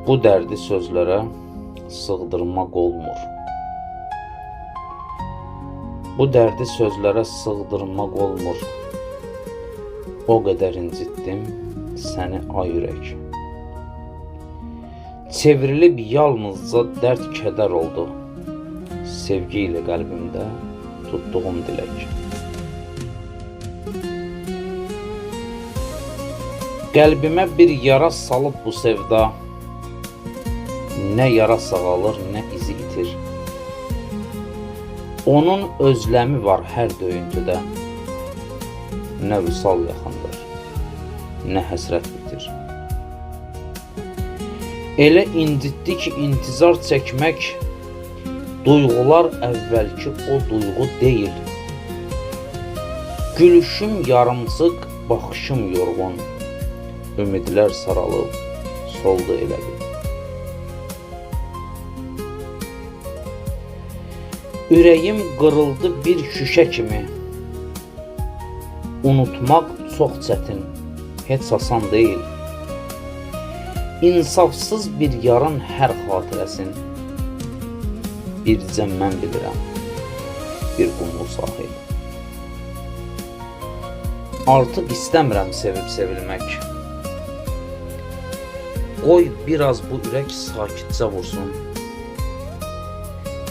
Bu dərdi sözlərə sığdırmaq olmur. Bu dərdi sözlərə sığdırmaq olmur. O qədər incitdim səni ay ürək. Çevrilib yalnızca dərd kədər oldu. Sevgi ilə qəlbimdə tutduğum dilək. Qəlbimə bir yara salıb bu sevda. Nə yara sağalır, nə izi itir. Onun özləmi var hər döyüntüdə. Nə vüsal yaxındır, nə həsrət bitir. Elə incitdi ki, intizar çəkmək, duyğular əvvəlki o duyğu deyil. Gülüşüm yarımsıq, baxışım yorğun. Ümidlər saralıb, soldu elə bil. Ürəyim qırıldı bir şüşə kimi. Unutmaq çox çətin, heç asan deyil. İnsafsız bir yarın hər xatirəsin. Bircə mən bilirəm, bir qumlu sahil. Artıq istəmirəm sevib sevilmək. Qoy biraz bu ürək sakitcə vursun.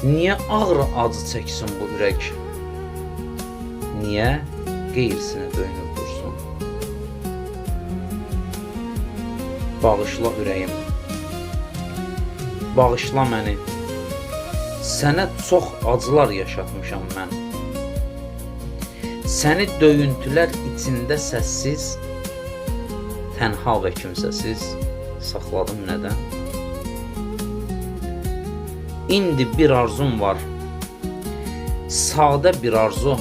Niyə ağrı acı çəksin bu ürək? Niyə qeyrisini döyünüb dursun? Bağışla ürəyim, bağışla məni. Sənə çox acılar yaşatmışam mən. Səni döyüntülər içində səssiz, tənha və kimsəsiz saxladım nədən? İndi bir arzum var, sadə bir arzu.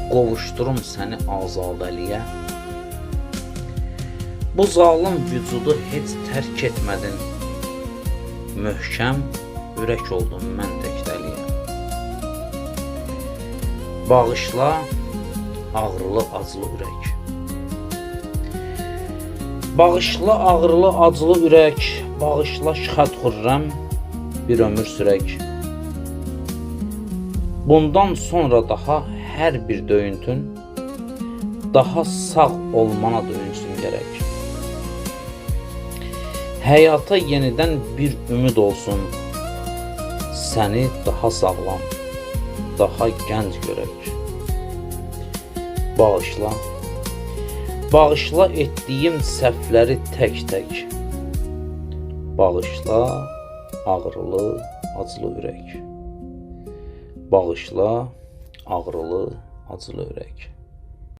Qovuşdurum səni azadıliyə. Bu zalım vücudu heç tərk etmədin. Möhkəm ürək oldum mən təkdəliyə. Bağışla ağrılı acılı ürək. Bağışla ağrılı acılı ürək. Bağışla şıxət xürrəm bir ömür sürək. Bundan sonra daha hər bir döyüntün daha sağ olmana döyünsün gərək. Həyata yenidən bir ümid olsun. Səni daha sağlam, daha gənc görək. Bağışla, bağışla etdiyim səhvləri tək-tək. Bağışla ağrılı, acılı ürək. Bağışla ağrılı, acılı ürək.